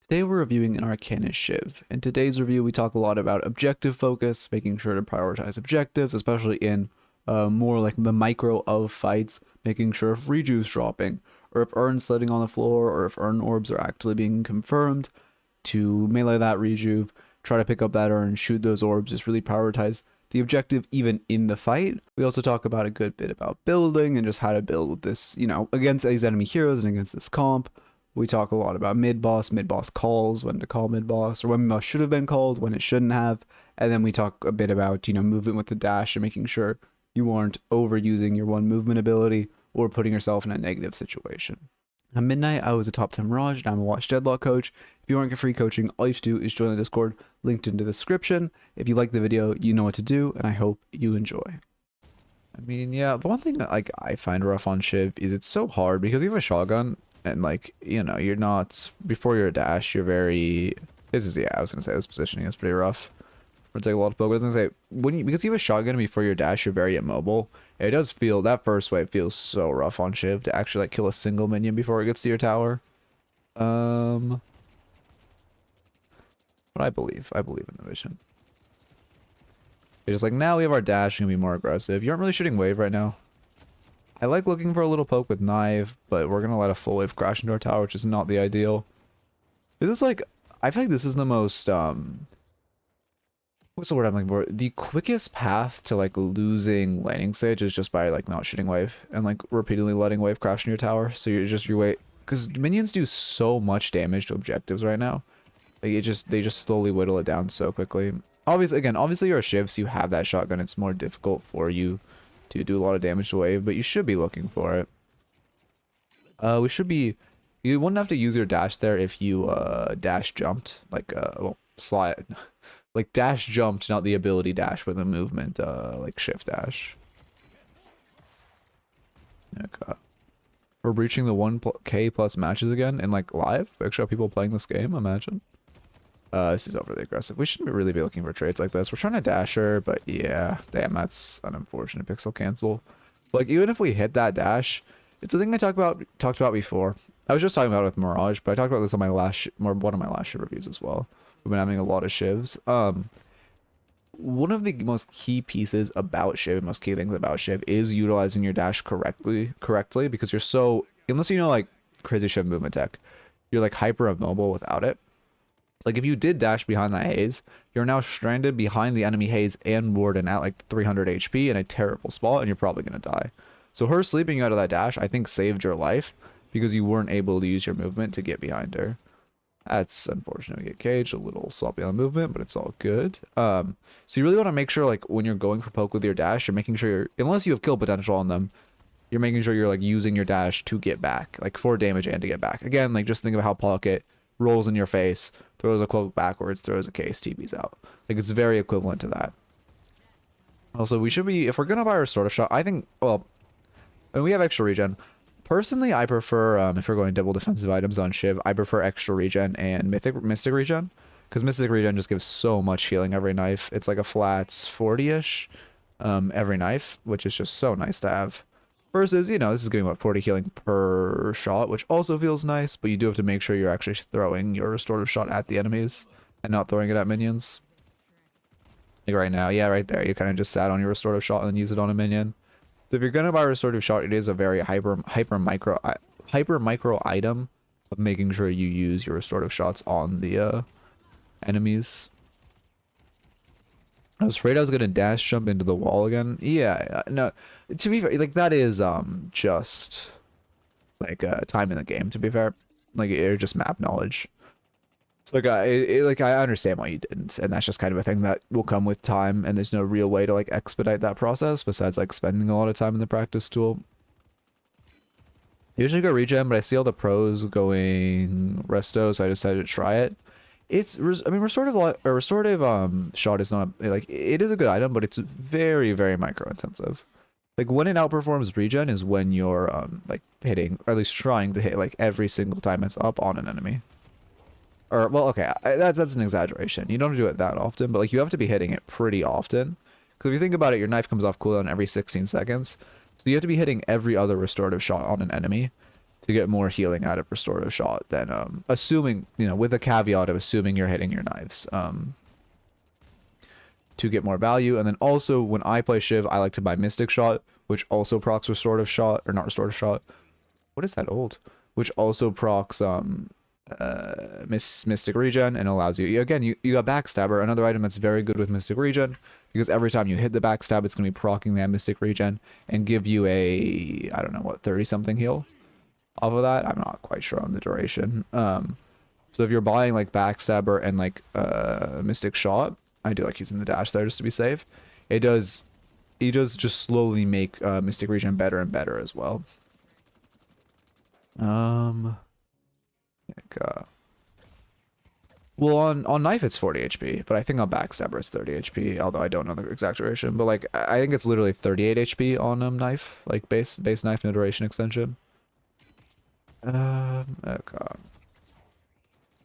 Today we're reviewing an Arcanist Shiv. In today's review we talk a lot about objective focus, making sure to prioritize objectives, especially in more like the micro of fights, making sure if rejuve's dropping, or if urns sliding on the floor, or if urn orbs are actively being confirmed, to melee that rejuve, try to pick up that urn, shoot those orbs, just really prioritize the objective even in the fight. We also talk about a good bit about building and just how to build with this, against these enemy heroes and against this comp. We talk a lot about mid-boss calls, when to call mid-boss, or when mid-boss should have been called, when it shouldn't have. And then we talk a bit about, movement with the dash and making sure you aren't overusing your one movement ability or putting yourself in a negative situation. At Midnight, I was a top 10 Mirage, and I'm a Watch Deadlock coach. If you want to get free coaching, all you have to do is join the Discord, linked in the description. If you like the video, you know what to do, and I hope you enjoy. I mean, yeah, the one thing that I find rough on Shiv is it's so hard because you have a shotgun, and you're not, before your dash, you're very, I was gonna say this positioning is pretty rough. It'll take a lot of poke. I was gonna say, because you have a shotgun before your dash, you're very immobile. It does feel, that first wave feels so rough on Shiv to actually kill a single minion before it gets to your tower. But I believe in the vision. It's just now we have our dash, and be more aggressive. You aren't really shooting wave right now. I like looking for a little poke with knife, but we're gonna let a full wave crash into our tower, which is not the ideal. This is I feel like this is the most what's the word I'm looking for? The quickest path to losing landing stage is just by not shooting wave and repeatedly letting wave crash in your tower. So you're just your way, because minions do so much damage to objectives right now. They just slowly whittle it down so quickly. Obviously you're a Shiv, so you have that shotgun. It's more difficult for you to do a lot of damage to wave, but you should be looking for it. You wouldn't have to use your dash there if you dash jumped, slide. Dash jumped, not the ability dash with a movement, shift dash. Okay. We're reaching the 1k plus matches again, and live. Actually, people playing this game, imagine. This is overly aggressive. We shouldn't really be looking for trades like this. We're trying to dash her, but yeah, damn, that's an unfortunate pixel cancel. Even if we hit that dash, it's a thing I talked about before. I was just talking about it with Mirage, but I talked about this on my one of my last Shiv reviews as well. We've been having a lot of Shivs. One of the most key pieces about Shiv, most key things about Shiv, is utilizing your dash correctly, because you're so, unless you know crazy Shiv movement tech, you're hyper immobile without it. If you did dash behind that haze, you're now stranded behind the enemy haze and warden at 300 HP in a terrible spot, and you're probably gonna die. So her sleeping you out of that dash, I think, saved your life because you weren't able to use your movement to get behind her. That's unfortunate. We get caged, a little sloppy on the movement, but it's all good. So you really want to make sure when you're going for poke with your dash, you're making sure you're, unless you have kill potential on them, you're making sure you're using your dash to get back, for damage and to get back. Again, just think of how Pocket rolls in your face, throws a cloak backwards, throws a case, TP's out. It's very equivalent to that. Also, we should be, if we're gonna buy a restorative shot, I think, well, and we have extra regen. Personally, I prefer, if we're going double defensive items on Shiv, I prefer extra regen and mystic regen, because mystic regen just gives so much healing every knife. It's a flat 40-ish every knife, which is just so nice to have. Versus, this is getting what, 40 healing per shot, which also feels nice, but you do have to make sure you're actually throwing your restorative shot at the enemies and not throwing it at minions. Right now, yeah, right there, you kind of just sat on your restorative shot and then use it on a minion. So if you're gonna buy a restorative shot, it is a very hyper micro item of making sure you use your restorative shots on the enemies. I was afraid I was gonna dash jump into the wall again. Yeah, no. To be fair, that is just time in the game. To be fair, it's just map knowledge. So I understand why you didn't, and that's just kind of a thing that will come with time. And there's no real way to expedite that process besides spending a lot of time in the practice tool. I usually go regen, but I see all the pros going resto, so I decided to try it. Restorative shot is not it is a good item, but it's very, very micro intensive. When it outperforms regen is when you're hitting, or at least trying to hit every single time it's up on an enemy. Or well, okay, that's an exaggeration. You don't do it that often, but you have to be hitting it pretty often. Because if you think about it, your knife comes off cooldown every 16 seconds, so you have to be hitting every other restorative shot on an enemy. to get more healing out of restorative shot than assuming, you know, with the caveat of assuming you're hitting your knives. To get more value. And then also when I play Shiv, I like to buy Mystic Shot, which also procs restorative shot, or not restorative shot. What is that old? Which also procs Mystic Regen and allows you, again, you got Backstabber, another item that's very good with Mystic Regen, because every time you hit the backstab, it's going to be proccing that Mystic Regen and give you a, I don't know what, 30 something heal off of that. I'm not quite sure on the duration. So if you're buying like Backstabber and like Mystic Shot, I do like using the dash there just to be safe. He does just slowly make Mystic Regen better and better as well. Well, on knife it's 40 HP, but I think on Backstabber it's 30 HP, although I don't know the exact duration. But like I think it's literally 38 HP on knife, like base knife, no duration extension. Oh god.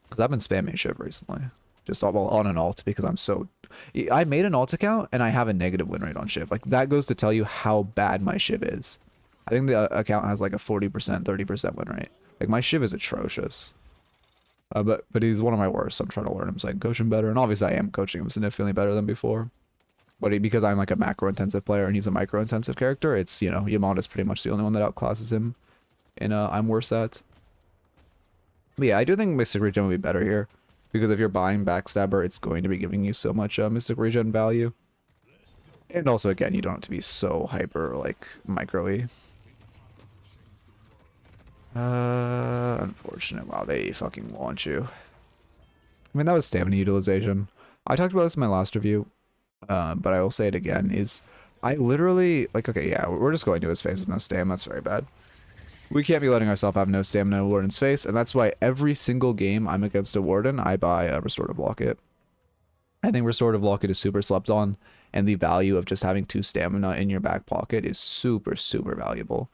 Because I've been spamming Shiv recently. Just on an alt because I made an alt account and I have a negative win rate on Shiv. Like that goes to tell you how bad my Shiv is. I think the account has like a 40%, 30% win rate. Like my Shiv is atrocious. But he's one of my worst, so I'm trying to learn him so I can coach him better. And obviously I am coaching him significantly better than before. But because I'm like a macro intensive player and he's a micro intensive character, it's, you know, Yamada's pretty much the only one that outclasses him in I'm worse at. But yeah, I do think Mystic Regen would be better here. Because if you're buying Backstabber, it's going to be giving you so much Mystic Regen value. And also, again, you don't have to be so hyper, like, micro-y. Unfortunate. Wow, they fucking want you. I mean, that was stamina utilization. I talked about this in my last review, but I will say it again, is I literally, like, okay, yeah, we're just going to his face with no stam. That's very bad. We can't be letting ourselves have no stamina in Warden's face, and that's why every single game I'm against a Warden, I buy a Restorative Locket. I think Restorative Locket is super slept on, and the value of just having 2 stamina in your back pocket is super, super valuable.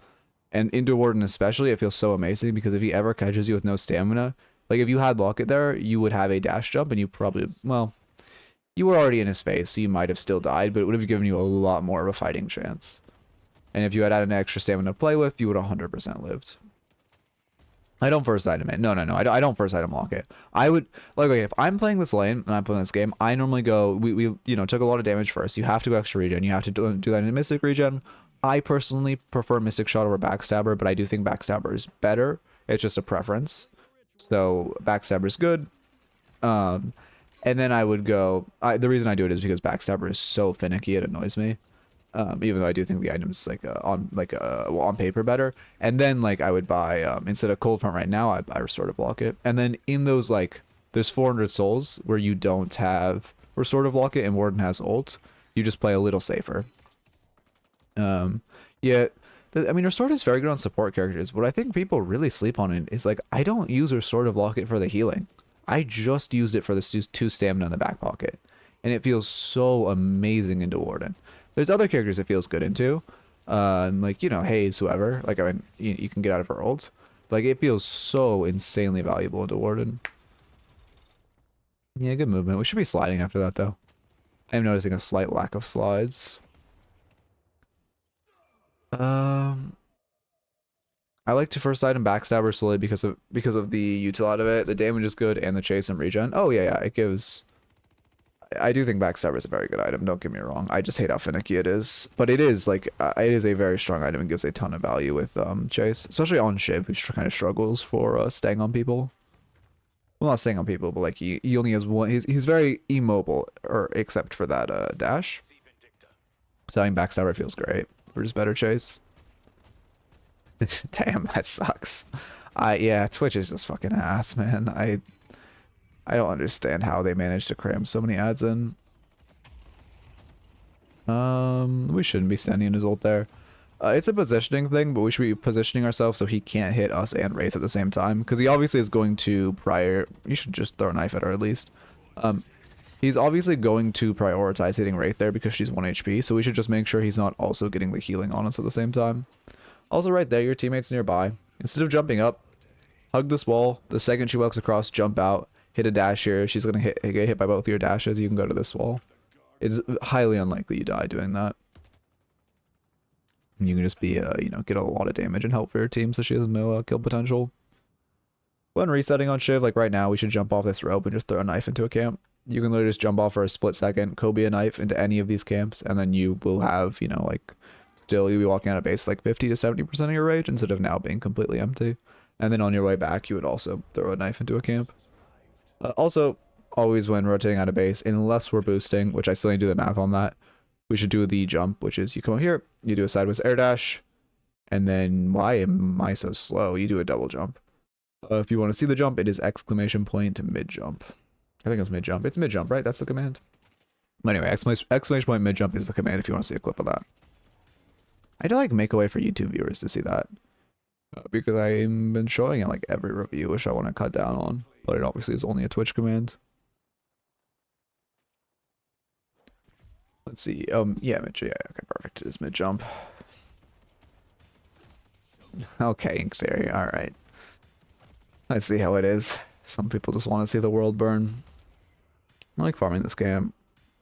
And into Warden especially, it feels so amazing, because if he ever catches you with no stamina, like if you had Locket there, you would have a dash jump, and you probably, well, you were already in his face, so you might have still died, but it would have given you a lot more of a fighting chance. And if you had an extra stamina to play with, you would 100% lived. I don't first item it. No. I don't first item lock it. I would, like, okay, if I'm playing this lane and I'm playing this game, I normally go, we you know, took a lot of damage first. You have to go extra regen. You have to do that in Mystic Regen. I personally prefer Mystic Shot over Backstabber, but I do think Backstabber is better. It's just a preference. So Backstabber is good. And then I would go, the reason I do it is because Backstabber is so finicky, it annoys me. Even though I do think the item's like on paper better. And then like I would buy instead of Cold Front right now, I buy Restorative Locket. And then in those, like, there's 400 souls where you don't have Restorative Locket and Warden has ult. You just play a little safer. Yeah, I mean, Restorative is very good on support characters. What I think people really sleep on it is, like, I don't use Restorative Locket for the healing. I just used it for the 2 stamina in the back pocket, and it feels so amazing into Warden. There's other characters it feels good into, like, you know, Haze, whoever. Like, I mean, you can get out of her ult. But, like, it feels so insanely valuable into Warden. Yeah, good movement. We should be sliding after that, though. I'm noticing a slight lack of slides. I like to first item Backstabber slowly because of the util out of it. The damage is good and the chase and regen. Oh yeah, it gives. I do think Backstabber is a very good item. Don't get me wrong. I just hate how finicky it is, but it is like it is a very strong item and gives a ton of value with chase, especially on Shiv, who kind of struggles for staying on people. Well, not staying on people, but like he only has one. He's very immobile, or except for that dash. So having Backstabber feels great. Or just better chase. Damn, that sucks. Yeah, Twitch is just fucking ass, man. I don't understand how they managed to cram so many ads in. We shouldn't be sending his ult there. It's a positioning thing, but we should be positioning ourselves so he can't hit us and Wraith at the same time. Because he obviously is going to You should just throw a knife at her at least. He's obviously going to prioritize hitting Wraith there because she's 1 HP, so we should just make sure he's not also getting the healing on us at the same time. Also right there, your teammate's nearby. Instead of jumping up, hug this wall. The second she walks across, jump out, hit a dash here. She's going to get hit by both of your dashes. You can go to this wall. It's highly unlikely you die doing that. You can just be, you know, get a lot of damage and help for your team so she has no kill potential. When resetting on Shiv, like right now, we should jump off this rope and just throw a knife into a camp. You can literally just jump off for a split second, Kobe a knife into any of these camps, and then you will have, you know, like, still you'll be walking out of base like 50 to 70% of your rage instead of now being completely empty. And then on your way back, you would also throw a knife into a camp. Also, always when rotating out of base, unless we're boosting, which I still need to do the math on that, we should do the jump, which is you come up here, you do a sideways air dash, and then why am I so slow? You do a double jump. If you want to see the jump, it is exclamation point mid jump. I think it's mid jump. It's mid jump, right? That's the command. But anyway, exclamation point mid jump is the command if you want to see a clip of that. I do like make a way for YouTube viewers to see that. Because I've been showing it like every review, which I want to cut down on. But it obviously is only a Twitch command. Let's see. Yeah, mid, yeah, okay, perfect. It is mid jump. Okay, Ink Theory, alright. I see how it is. Some people just want to see the world burn. I like farming this game.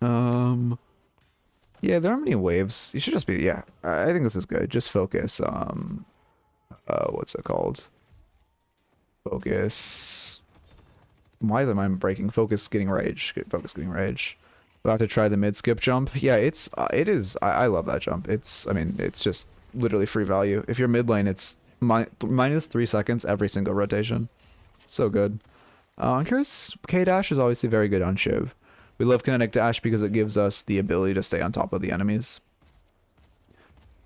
Yeah, there are many waves. You should just be, yeah, I think this is good. Just focus, what's it called? Focus. Why am I breaking? Focus getting rage. Focus getting rage. About to try the mid skip jump. Yeah, it is. I love that jump. I mean, it's just literally free value. If you're mid lane, it's minus 3 seconds every single rotation. So good. I'm curious, K-Dash is obviously very good on Shiv. We love Kinetic Dash because it gives us the ability to stay on top of the enemies.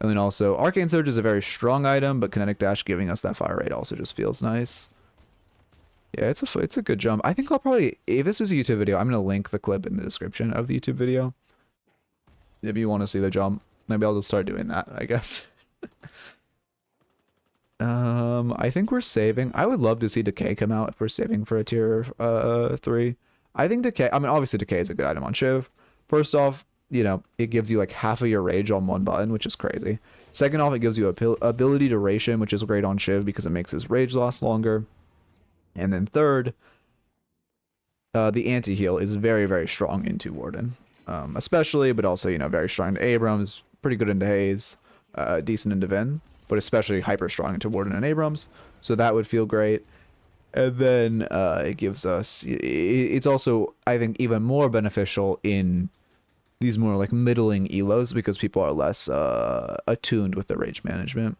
And then also, Arcane Surge is a very strong item, but Kinetic Dash giving us that fire rate also just feels nice. Yeah, it's a good jump. I think I'll probably, if this was a YouTube video, I'm going to link the clip in the description of the YouTube video. If you want to see the jump, maybe I'll just start doing that, I guess. I think we're saving. I would love to see Decay come out if we're saving for a tier 3. I think Decay, I mean, obviously Decay is a good item on Shiv. First off, you know, it gives you like half of your rage on one button, which is crazy. Second off, it gives you ability duration, which is great on Shiv because it makes his rage last longer. And then third, the anti-heal is very, very strong into Warden. Especially, but also, you know, very strong into Abrams, pretty good into Haze, decent into Vin, but especially hyper strong into Warden and Abrams. So that would feel great. And then it gives us, it's also, I think, even more beneficial in these more like middling elos because people are less attuned with the rage management.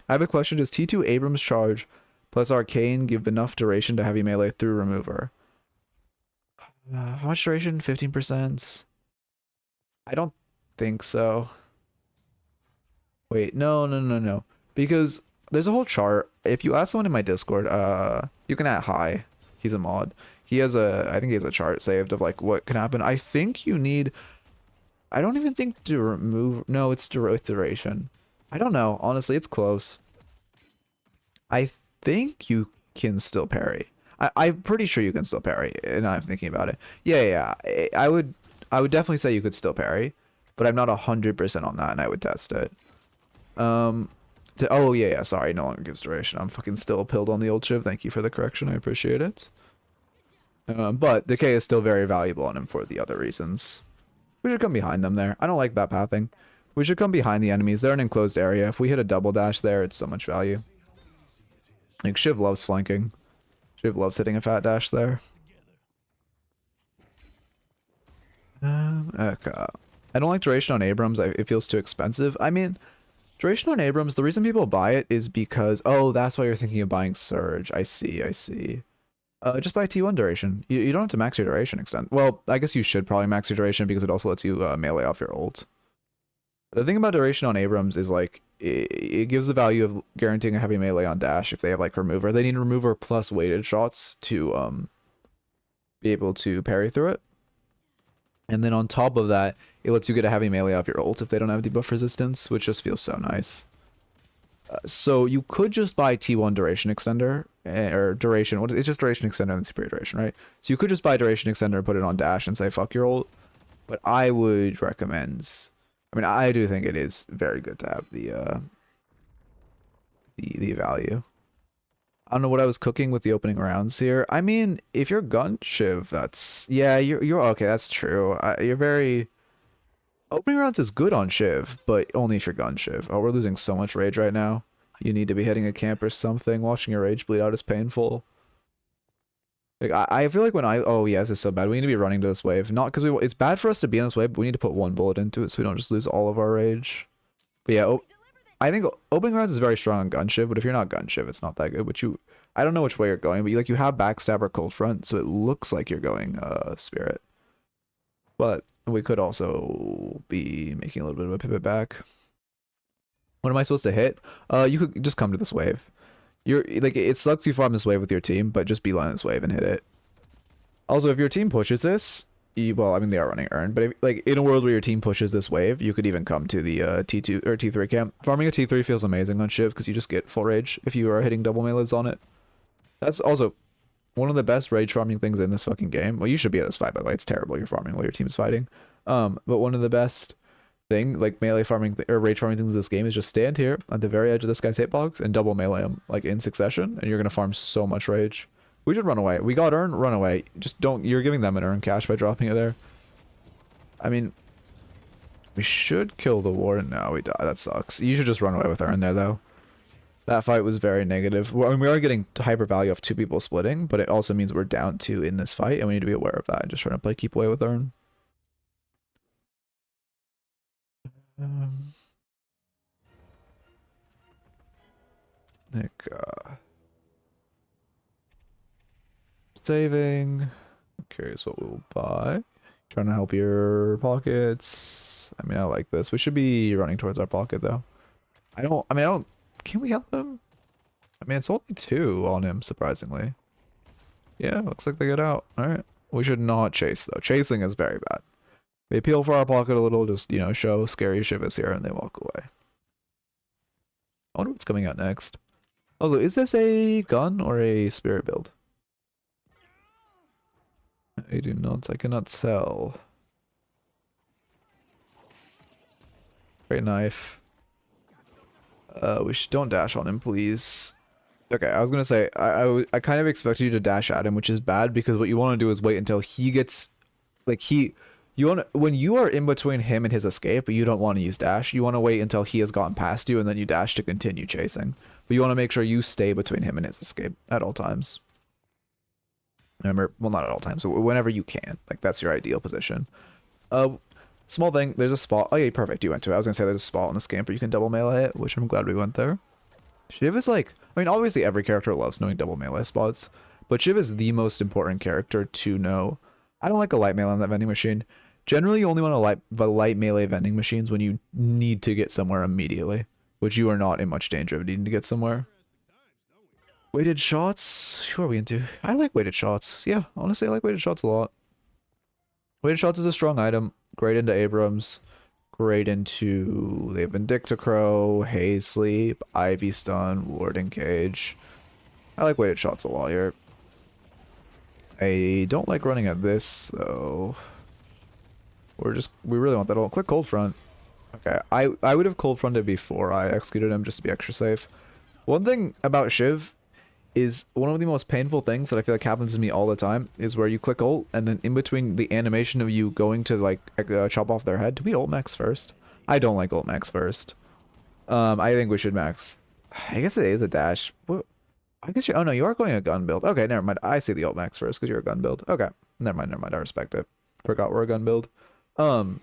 I have a question. Does T2 Abrams charge plus Arcane give enough duration to heavy melee through remover? How much duration? 15%? I don't think so. Wait, no. Because there's a whole chart. If you ask someone in my Discord, you can add Hi. He's a mod. I think he has a chart saved of like what can happen. I think you need, I don't even think to remove, no, it's duration. I don't know. Honestly, it's close. I think you can still parry. I'm pretty sure you can still parry, and I'm thinking about it. Yeah. I would definitely say you could still parry, but I'm not 100% on that, and I would test it. Oh yeah, sorry, no longer gives duration. I'm fucking still pilled on the old Shiv. Thank you for the correction. I appreciate it. But Decay is still very valuable on him for the other reasons. We should come behind them there. I don't like that pathing. We should come behind the enemies. They're an enclosed area. If we hit a double dash there, it's so much value. Like, Shiv loves flanking. Shiv loves hitting a fat dash there. Okay. I don't like duration on Abrams. It feels too expensive. I mean, duration on Abrams, the reason people buy it is because, oh, that's why you're thinking of buying Surge. I see. Just buy T1 duration. You don't have to max your duration extent. Well, I guess you should probably max your duration because it also lets you melee off your ult. The thing about duration on Abrams is like, it gives the value of guaranteeing a heavy melee on dash if they have like remover. They need remover plus weighted shots to be able to parry through it. And then on top of that, it lets you get a heavy melee off your ult if they don't have debuff resistance, which just feels so nice. So you could just buy T1 duration extender, or duration, it's just duration extender and superior duration, right? So you could just buy duration extender and put it on dash and say fuck your ult. But I would recommend, I mean, I do think it is very good to have the value. I don't know what I was cooking with the opening rounds here. I mean, if you're gun Shiv, that's, yeah, you're okay, that's true. You're very, Opening rounds is good on Shiv, but only if you're gun Shiv. Oh, we're losing so much rage right now. You need to be hitting a camp or something. Watching your rage bleed out is painful. Like I feel like when oh yeah, this is so bad. We need to be running to this wave. Not because it's bad for us to be in this wave, but we need to put one bullet into it so we don't just lose all of our rage. But yeah, I think opening rounds is very strong on gun Shiv, but if you're not gun Shiv, it's not that good. But I don't know which way you're going, but you have backstab or cold front, so it looks like you're going spirit. But we could also be making a little bit of a pivot back. What am I supposed to hit? You could just come to this wave. You're like, it sucks you farm this wave with your team, but just beeline this wave and hit it. Also, if your team pushes this, well, I mean they are running earn, but if, like in a world where your team pushes this wave, you could even come to the T2 or T3 camp. Farming a T3 feels amazing on Shiv because you just get full rage if you are hitting double melees on it. That's also one of the best rage farming things in this fucking game. Well, you should be at this fight, by the way. It's terrible you're farming while your team's fighting. But one of the best like melee farming or rage farming things in this game is just stand here at the very edge of this guy's hitbox and double melee him like in succession, and you're gonna farm so much rage. We should run away. We got earn, run away. Just don't. You're giving them an earn cash by dropping it there. I mean, we should kill the warden now. We die. That sucks. You should just run away with earn there though. That fight was very negative. I mean, we are getting hyper value off two people splitting, but it also means we're down two in this fight, and we need to be aware of that and just trying to play keep away with earn. Nick, saving. I'm curious what we'll buy. Trying to help your pockets. I mean, I like this. We should be running towards our pocket though. Can we help him? I mean, it's only 2 on him, surprisingly. Yeah, looks like they get out. Alright. We should not chase though. Chasing is very bad. They peel for our pocket a little, just, you know, show scary Shiv is here, and they walk away. I wonder what's coming out next. Also, is this a gun or a spirit build? I cannot tell. Great knife. Don't dash on him, please. Okay, I was gonna say, I kind of expected you to dash at him, which is bad, because what you want to do is wait until he gets, like, when you are in between him and his escape, you don't want to use dash. You want to wait until he has gotten past you, and then you dash to continue chasing. But you want to make sure you stay between him and his escape at all times. Remember, well, not at all times, but whenever you can. Like, that's your ideal position. Small thing, there's a spot. Oh yeah, perfect, you went to it. I was gonna say there's a spot on this camp where you can double melee it, which I'm glad we went there. Shiv is like, I mean, obviously every character loves knowing double melee spots, but Shiv is the most important character to know. I don't like a light melee on that vending machine. Generally, you only want the light melee vending machines when you need to get somewhere immediately, which you are not in much danger of needing to get somewhere. Weighted shots? Who are we into? I like weighted shots. Yeah, honestly, I like weighted shots a lot. Weighted shots is a strong item. Great into Abrams. Great into... They have Vindicta-Crow, Haze Sleep, Ivy Stun, Warden Cage. I like weighted shots a lot here. I don't like running at this, though. We really want that all. Click cold front. Okay, I would have cold fronted before I executed him just to be extra safe. One thing about Shiv is one of the most painful things that I feel like happens to me all the time is where you click ult and then in between the animation of you going to like chop off their head. Do we ult max first? I don't like ult max first. I think we should max. I guess it is a dash. What? I guess oh no, you are going a gun build. Okay, never mind. I see the ult max first because you're a gun build. Okay, never mind. I respect it. Forgot we're a gun build. What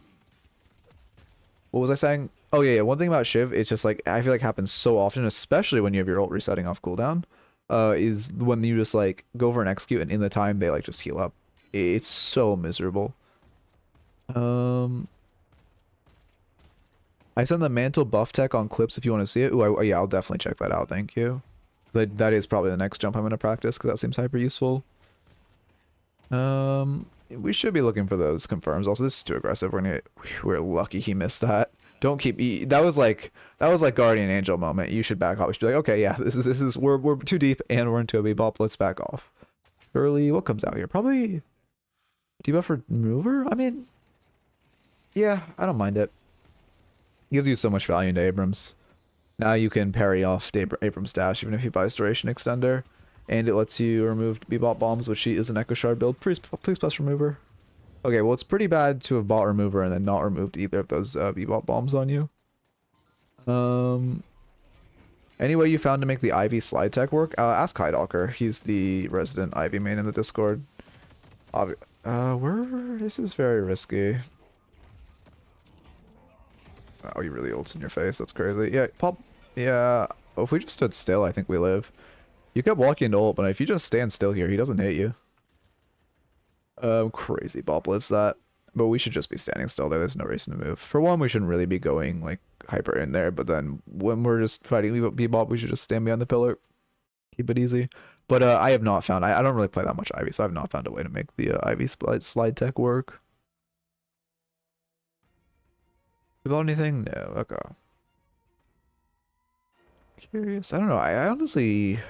was I saying? Oh yeah, one thing about Shiv, it's just like I feel like happens so often, especially when you have your ult resetting off cooldown, is when you just like go for an execute and in the time they like just heal up. It's so miserable. I send the mantle buff tech on clips if you want to see it. Ooh, yeah, I'll definitely check that out. Thank you. That is probably the next jump I'm gonna practice because that seems hyper useful. We should be looking for those confirms. Also, this is too aggressive. We're lucky he missed that. Don't keep. That was like Guardian Angel moment. You should back off. We should be like, okay, yeah, this is we're too deep and we're into a B-bop. Let's back off. Early, what comes out here? Probably debuff for mover. I mean, yeah, I don't mind it. It gives you so much value into Abrams. Now you can parry off Abrams dash even if he buys duration extender. And it lets you remove Bebop bombs, which is an Echo Shard build. Please plus remover. Okay, well, it's pretty bad to have bought remover and then not removed either of those V-bot bombs on you. Any way you found to make the Ivy slide tech work? Ask Hydalker. He's the resident Ivy main in the Discord. This is very risky. Oh, he really ults in your face. That's crazy. Yeah, pop. Yeah. If we just stood still, I think we live. You kept walking into ult, but if you just stand still here, he doesn't hit you. Crazy Bob lives that. But we should just be standing still there. There's no reason to move. For one, we shouldn't really be going, like, hyper in there. But then when we're just fighting Bebop, we should just stand behind the pillar. Keep it easy. But I have not found... I don't really play that much Ivy, so I have not found a way to make the Ivy slide tech work. You bought anything? No. Okay. Curious. I don't know. I honestly...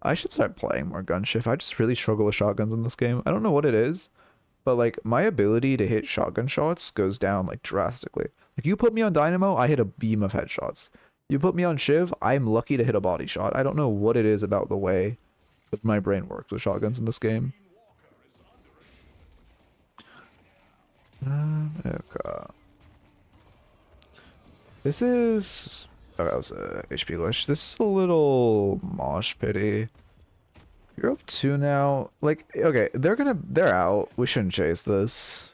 I should start playing more gun shift. I just really struggle with shotguns in this game. I don't know what it is. But, like, my ability to hit shotgun shots goes down, like, drastically. Like, you put me on Dynamo, I hit a beam of headshots. You put me on Shiv, I'm lucky to hit a body shot. I don't know what it is about the way that my brain works with shotguns in this game. Okay. This is... Oh, that was a HP glitch. This is a little mosh pity. You're up 2 now. Like, okay, they're out. We shouldn't chase this.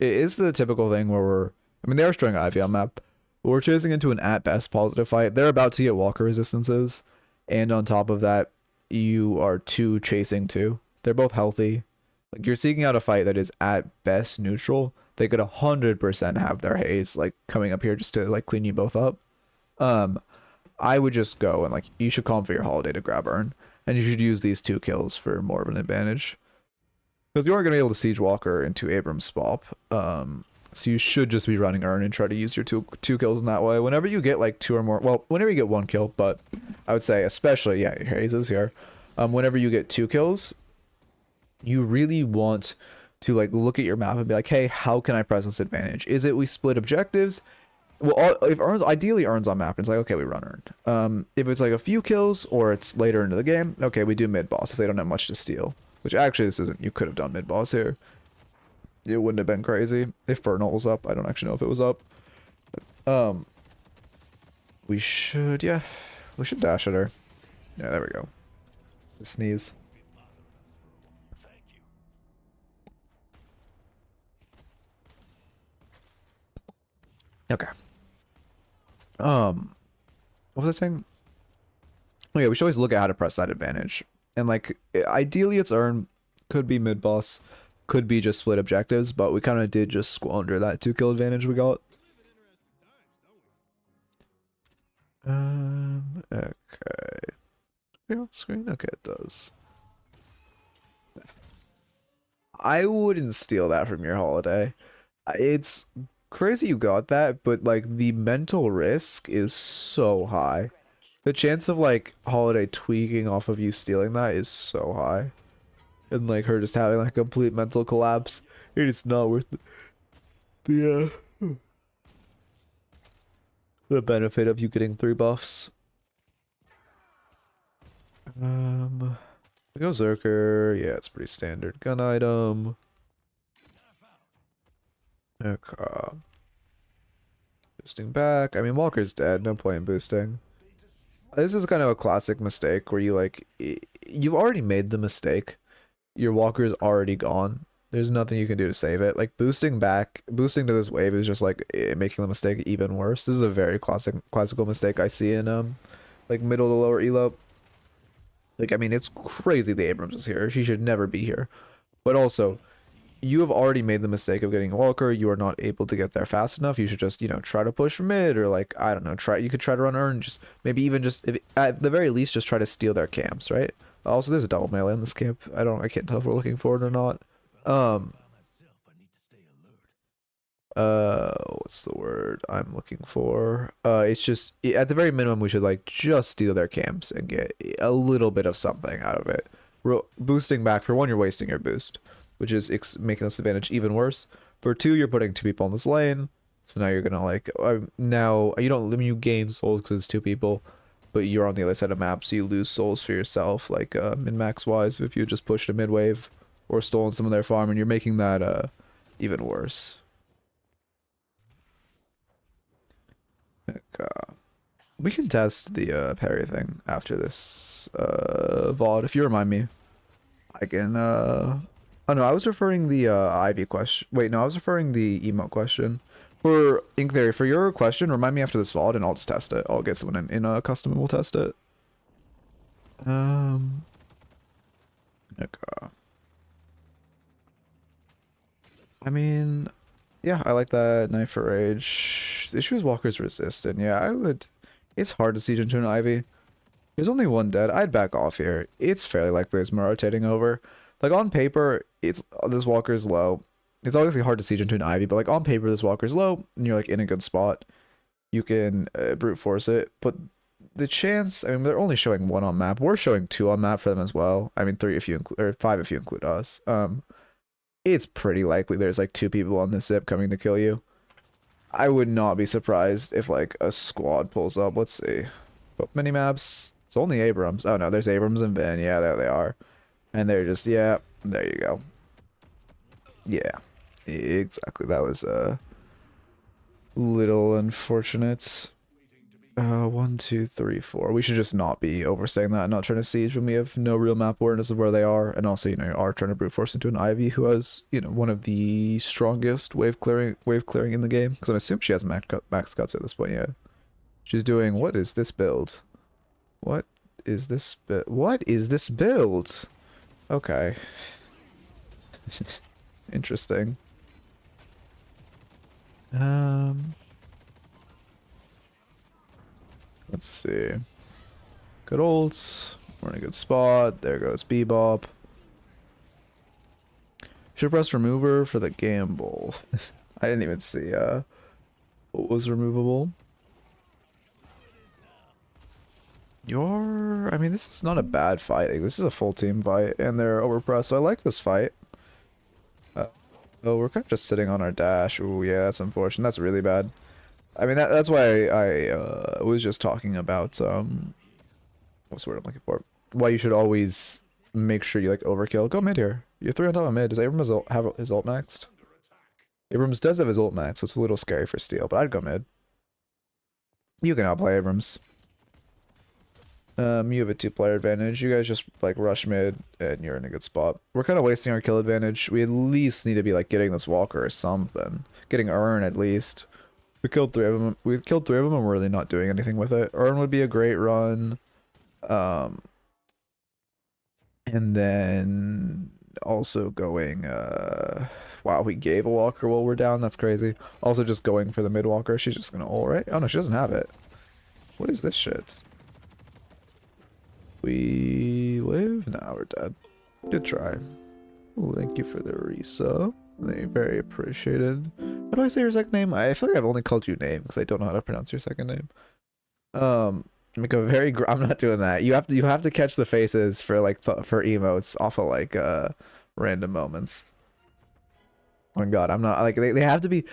It is the typical thing where we're... I mean, they are showing Ivy on map. But we're chasing into an at-best positive fight. They're about to get walker resistances. And on top of that, you are 2 chasing 2. They're both healthy. Like, you're seeking out a fight that is at best neutral. They could 100% have their haze, like, coming up here just to, like, clean you both up. I would just go and, like, you should call for your holiday to grab Urn. And you should use these 2 kills for more of an advantage. Because you aren't going to be able to siege walker into Abram's spop. So you should just be running Urn and try to use your two kills in that way. Whenever you get, like, 2 or more... Well, whenever you get 1 kill, but I would say especially... Yeah, your haze is here. Whenever you get 2 kills, you really want to, like, look at your map and be like, hey, how can I press this advantage? Is it we split objectives? Well, if Urn's, ideally Urn's on map, it's like, okay, we run Urn. If it's like a few kills or it's later into the game, okay, we do mid boss if they don't have much to steal. Which actually this isn't. You could have done mid boss here. It wouldn't have been crazy if Fernal was up. I don't actually know if it was up. But, we should dash at her. Yeah, there we go. Sneeze. Okay. What was I saying? Oh yeah, we should always look at how to press that advantage. And like, ideally it's Urn, could be mid-boss, could be just split objectives, but we kind of did just squander that 2 kill advantage we got. Okay. On screen? Okay, it does. I wouldn't steal that from your holiday. It's crazy you got that, but like the mental risk is so high. The chance of like holiday tweaking off of you stealing that is so high. And like her just having like a complete mental collapse. It is not worth the benefit of you getting 3 buffs. We go Zerker. Yeah, it's pretty standard gun item. Okay. Boosting back. I mean, Walker's dead. No point in boosting. This is kind of a classic mistake where you like, you've already made the mistake. Your Walker's already gone. There's nothing you can do to save it. Like boosting back, boosting to this wave is just like making the mistake even worse. This is a very classical mistake I see in like middle to lower elo. Like, I mean, it's crazy the Abrams is here. She should never be here. But also, you have already made the mistake of getting Walker. You are not able to get there fast enough. You should just, you know, try to push mid or like, I don't know, you could try to run Urn. Just maybe even just, at the very least, just try to steal their camps, right? Also, there's a double melee in this camp. I can't tell if we're looking for it or not. What's the word I'm looking for? It's just, at the very minimum, we should like just steal their camps and get a little bit of something out of it. Boosting back, for one, you're wasting your boost, which is making this advantage even worse. For 2, you're putting 2 people in this lane, so now you're gonna like, now you don't, I mean, you gain souls because it's 2 people, but you're on the other side of map, so you lose souls for yourself, like min-max wise, if you just pushed a mid wave. or stolen some of their farm, and you're making that even worse. We can test the parry thing after this VOD if you remind me. I can oh no, I was referring the Ivy question. Wait, no, I was referring the emote question. For Ink Theory, for your question, remind me after this VOD and I'll just test it. I'll get someone in a custom and we'll test it. Okay. I mean, yeah, I like that Knife for Rage. The issue is Walker's resistant. Yeah, I would. It's hard to siege into an Ivy. There's only one dead. I'd back off here. It's fairly likely there's more rotating over. Like on paper, it's this Walker's low. It's obviously hard to siege into an Ivy, but like on paper, this Walker's low, and you're like in a good spot. You can brute force it, but the chance. I mean, they're only showing one on map. We're showing two on map for them as well. I mean, three if you include, or five if you include us. It's pretty likely there's like two people on this zip coming to kill you. I would not be surprised if like a squad pulls up. Let's see. Both mini maps. It's only Abrams. Oh no, there's Abrams and Ben. Yeah, there they are. And they're just, yeah, there you go. Yeah, exactly. That was a little unfortunate. 1, 2, 3, 4. We should just not be overstaying that and not trying to siege when we have no real map awareness of where they are. And also, you know, you are trying to brute force into an Ivy who has, you know, one of the strongest wave clearing in the game. Because I assume she has max cuts at this point, yeah. She's doing, what is this build? What is this build? Okay. Interesting. Let's see. Good olds. We're in a good spot. There goes Bebop. Should press remover for the gamble. I didn't even see what was removable. I mean, this is not a bad fight. Like, this is a full team fight, and they're overpressed, so I like this fight. Oh, we're kind of just sitting on our dash. Ooh, yeah, that's unfortunate. That's really bad. I mean, that's why I was just talking about, what's the word I'm looking for? Why you should always make sure you, like, overkill. Go mid here. You're 3 on top of mid. Does Abrams have his ult maxed? Abrams does have his ult maxed, so it's a little scary for Steel, but I'd go mid. You can outplay Abrams. You have a 2-player advantage. You guys just, like, rush mid, and you're in a good spot. We're kind of wasting our kill advantage. We at least need to be, like, getting this Walker or something. Getting Urn, at least. We killed 3 of them. We killed 3 of them, and we're really not doing anything with it. Urn would be a great run. And then also going, wow, we gave a Walker while we're down. That's crazy. Also just going for the mid Walker. She's just gonna ult, right? Oh, no, she doesn't have it. What is this shit? We live? Now we're dead. Good try. Well, thank you for the resub. Very appreciated. How do I say your second name? I feel like I've only called you name because I don't know how to pronounce your second name. Make a very. I'm not doing that. You have to catch the faces for like for emotes off of like random moments. Oh my god, I'm not like they have to be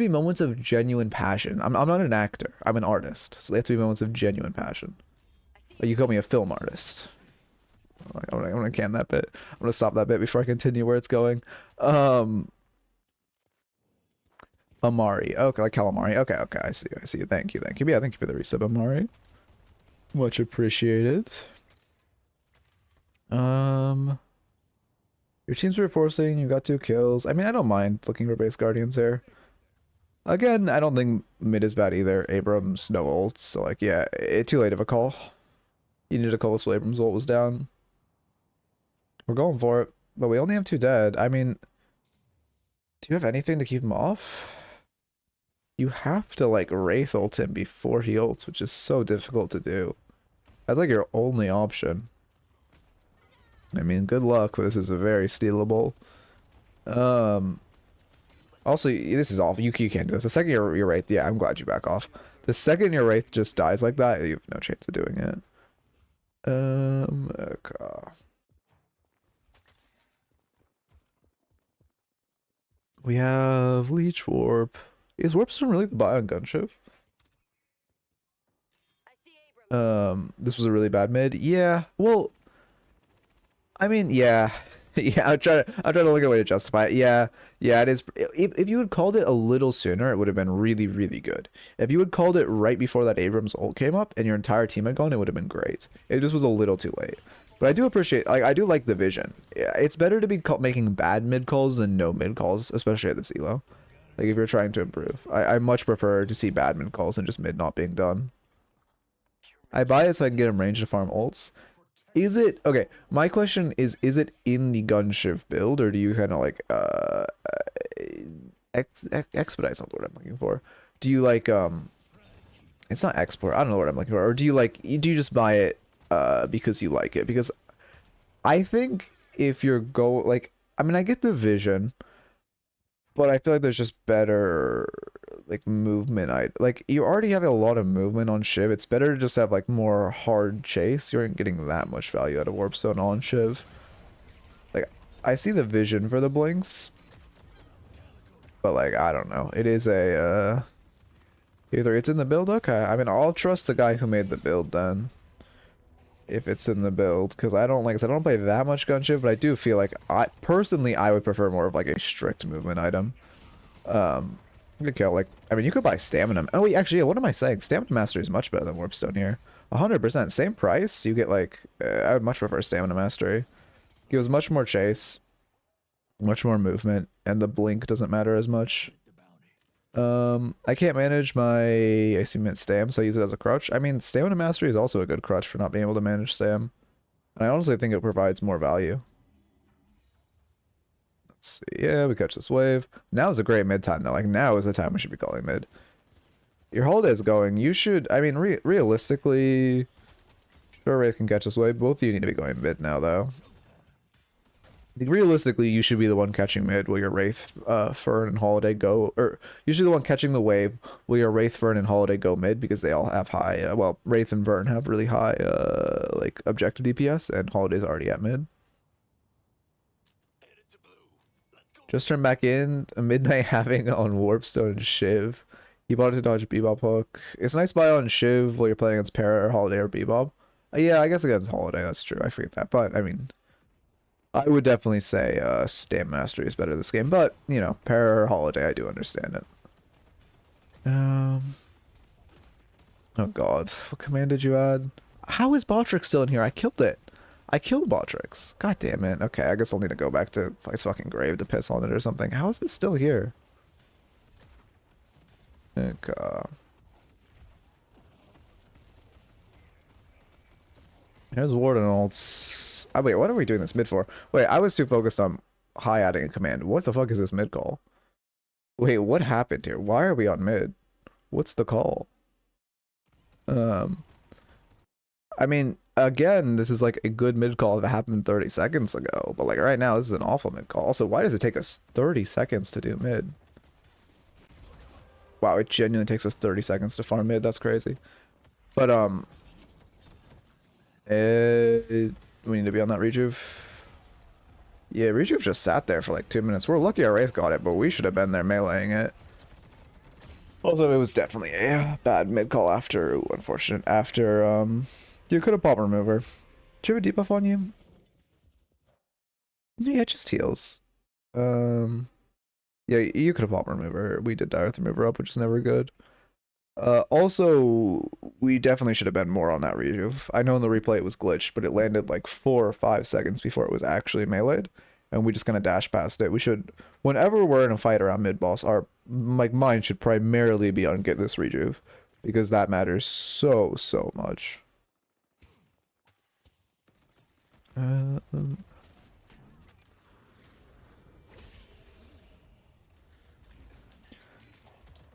moments of genuine passion. I'm not an actor. I'm an artist, so they have to be moments of genuine passion. Like you call me a film artist. I'm gonna can that bit. I'm gonna stop that bit before I continue where it's going. Amari. Okay, like calamari. Okay, I see you. Thank you. Yeah, thank you for the resub, Amari. Much appreciated. Your team's reinforcing, you got 2 kills. I mean, I don't mind looking for base guardians here. Again, I don't think mid is bad either. Abrams, no ults, so like, yeah, too late of a call. You needed to call us while Abrams' ult was down. We're going for it, but we only have 2 dead. I mean, do you have anything to keep him off? You have to, like, Wraith ult him before he ults, which is so difficult to do. That's, like, your only option. I mean, good luck, but this is a very stealable. Also, this is awful. You can't do this. The second your Wraith... Yeah, I'm glad you back off. The second your Wraith just dies like that, you have no chance of doing it. Okay. We have Leech Warp. Is Warpstone really the buy on Gunship? This was a really bad mid. Yeah, well, I mean, yeah. Yeah, I'm trying to look at a way to justify it. Yeah, yeah, it is. If you had called it a little sooner, it would have been really, really good. If you had called it right before that Abrams ult came up and your entire team had gone, it would have been great. It just was a little too late. But I do appreciate, like, I do like the vision. Yeah, it's better to be making bad mid calls than no mid calls, especially at this elo. Like, if you're trying to improve, I much prefer to see bad mid calls than just mid not being done. I buy it so I can get him range to farm ults. Is it okay? My question is it in the gun Shiv build, or do you kind of like expedite's not the word I'm looking for. Do you like it's not export, I don't know what I'm looking for. Or do you just buy it because you like it? Because I think if you're like, I mean, I get the vision, but I feel like there's just better like movement. Like, you already have a lot of movement on Shiv. It's better to just have like more hard chase. You aren't getting that much value out of Warpstone on Shiv. Like, I see the vision for the blinks, but like, I don't know. It is a either it's in the build. Okay, I mean, I'll trust the guy who made the build then, if it's in the build, because I don't, like I said, I don't play that much gun Shiv, but I do feel like I would prefer more of like a strict movement item. You could kill, like, I mean, you could buy stamina. Oh wait, actually, yeah, what am I saying? Stamina mastery is much better than Warpstone here. 100%, same price. You get like, I would much prefer stamina mastery. Gives much more chase, much more movement, and the blink doesn't matter as much. I can't manage my AC mint stam, so I use it as a crutch. I mean, stamina mastery is also a good crutch for not being able to manage stam. And I honestly think it provides more value. Let's see. Yeah, we catch this wave. Now is a great mid time though. Like, now is the time we should be calling mid. Your holiday's going. You should, I mean, realistically, sure, Wraith can catch this wave. Both of you need to be going mid now though. Realistically, you should be the one catching mid while your Wraith, Fern, and Holiday go, or usually the one catching the wave while your Wraith, Fern, and Holiday go mid, because they all have high, well, Wraith and Vern have really high, like, objective DPS, and Holiday's already at mid. Just turn back in, a Midnight having on Warpstone and Shiv. You bought it to dodge Bebop hook. It's a nice buy on Shiv while you're playing against Para or Holiday or Bebop. Yeah, I guess against Holiday, that's true, I forget that, but, I mean, I would definitely say Stam Mastery is better this game, but, you know, Para or Holiday, I do understand it. Oh god, what command did you add? How is Botrix still in here? I killed it. I killed Botrix. God damn it. Okay, I guess I'll need to go back to his fucking grave to piss on it or something. How is it still here? Okay. Here's Warden ults. Oh, wait, what are we doing this mid for? Wait, I was too focused on high adding a command. What the fuck is this mid call? Wait, what happened here? Why are we on mid? What's the call? I mean, again, this is like a good mid call if it happened 30 seconds ago, but like right now, this is an awful mid call. Also, why does it take us 30 seconds to do mid? Wow, it genuinely takes us 30 seconds to farm mid. That's crazy. But we need to be on that rejuve. Yeah, rejuve just sat there for like 2 minutes. We're lucky our Wraith got it, but we should have been there meleeing it. Also, it was definitely a bad mid call after, ooh, unfortunate, after, you could have popped remover. Do you have a debuff on you? Yeah, it just heals. Yeah, you could have popped remover. We did die with remover up, which is never good. Also, we definitely should have been more on that rejuve. I know in the replay it was glitched, but it landed like 4 or 5 seconds before it was actually meleeed, and we just kind of dashed past it. We should, whenever we're in a fight around mid boss, our like mind should primarily be on get this rejuve, because that matters so much. Yeah,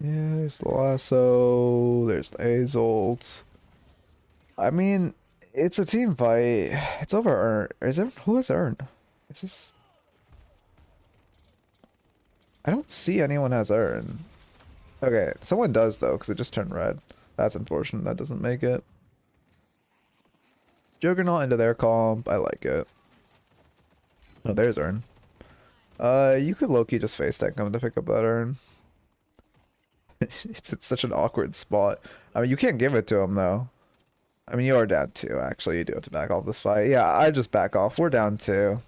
there's the lasso, there's the Azolt. I mean, it's a team fight. It's over Earn. Is it, who has Earn? Is this? I don't see anyone has Earn. Okay, someone does though, because it just turned red. That's unfortunate, that doesn't make it. Juggernaut into their comp, I like it. Oh, there's Earn. You could Loki just face tank him to pick up that Earn. It's such an awkward spot. I mean, you can't give it to him though. I mean, you are down 2, actually. You do have to back off this fight. Yeah, I just back off. We're down 2.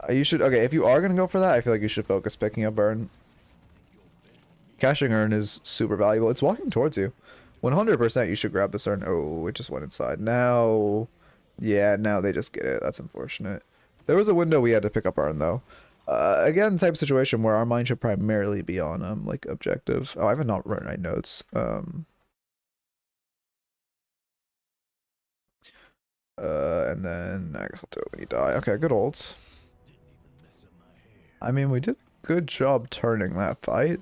You should, okay, if you are gonna go for that, I feel like you should focus picking up Burn. Caching Urn is super valuable. It's walking towards you. 100% you should grab this Urn. Oh, it just went inside. Now, yeah, now they just get it. That's unfortunate. There was a window we had to pick up Urn, though. Again, type of situation where our mind should primarily be on, like, objective. Oh, I haven't not written my notes. And then I guess I'll do it when you die. Okay, good ults. I mean, we did a good job turning that fight.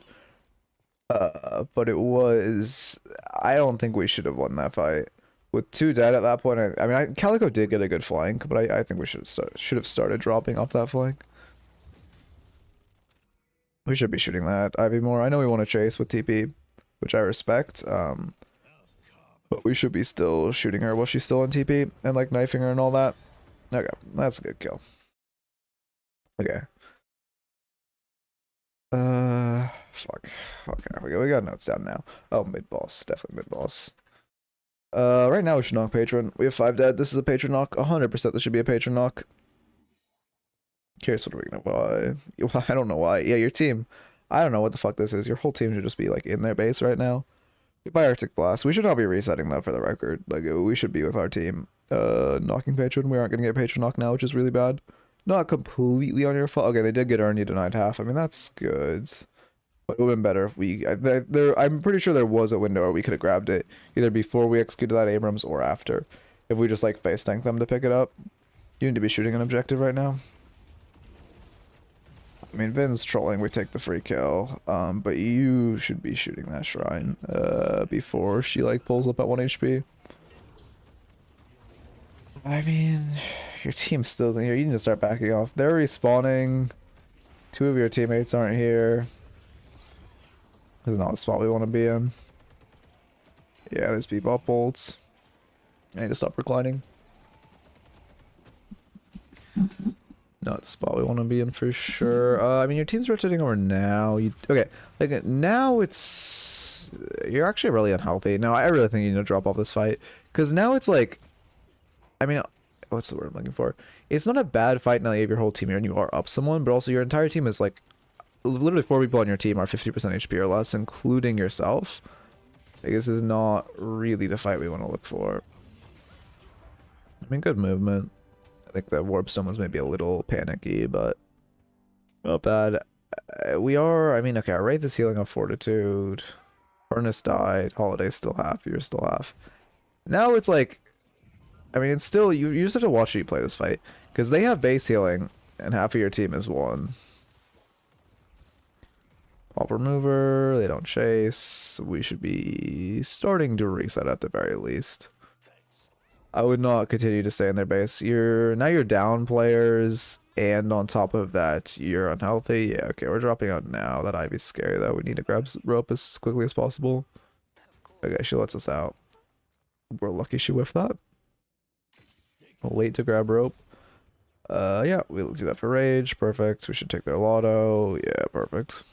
But it was... I don't think we should have won that fight. With 2 dead at that point, I mean, Calico did get a good flank, but I think we should have started dropping off that flank. We should be shooting that Ivy more. I know we want to chase with TP, which I respect. But we should be still shooting her while she's still in TP and like knifing her and all that. Okay, that's a good kill. Okay. Fuck. Okay, we got notes down now. Oh, mid boss, definitely mid boss. Right now we should knock patron. We have 5 dead. This is a patron knock. 100% this should be a patron knock. Curious, what are we gonna buy? I don't know why. Yeah, your team. I don't know what the fuck this is. Your whole team should just be like in their base right now. We buy Arctic Blast. We should not be resetting that for the record. Like, we should be with our team. Knocking patron. We aren't gonna get patron knock now, which is really bad. Not completely on your fault. Okay, they did get Ernie denied half. I mean, that's good. But it would have been better if we... I'm pretty sure there was a window where we could have grabbed it. Either before we executed that Abrams or after. If we just, like, face tanked them to pick it up. You need to be shooting an objective right now. I mean, Vin's trolling, we take the free kill, but you should be shooting that shrine, before she, like, pulls up at 1 HP. I mean, your team still isn't here, you need to start backing off. They're respawning, 2 of your teammates aren't here. This is not the spot we want to be in. Yeah, there's bebop bolts. I need to stop reclining. Not the spot we want to be in for sure. I mean, your team's rotating over now. Okay, like now it's... You're actually really unhealthy. Now, I really think you need to drop off this fight. Because now it's like... I mean, what's the word I'm looking for? It's not a bad fight now that you have your whole team here and you are up someone, but also your entire team is like... Literally 4 people on your team are 50% HP or less, including yourself. Like, this is not really the fight we want to look for. I mean, good movement. I think the warp stone was maybe a little panicky, but not bad. We are, I mean, okay, our Wraith is healing off Fortitude. Furnace died. Holiday's still half. You're still half. Now it's like, I mean, it's still, you just have to watch you play this fight. Because they have base healing, and half of your team is 1. Pop remover, they don't chase. We should be starting to reset at the very least. I would not continue to stay in their base. Now you're down players, and on top of that, you're unhealthy. Yeah, okay, we're dropping out now. That Ivy's scary though. We need to grab rope as quickly as possible. Okay, she lets us out. We're lucky she whiffed that. Late to grab rope. Yeah, we'll do that for rage. Perfect. We should take their lotto. Yeah, perfect.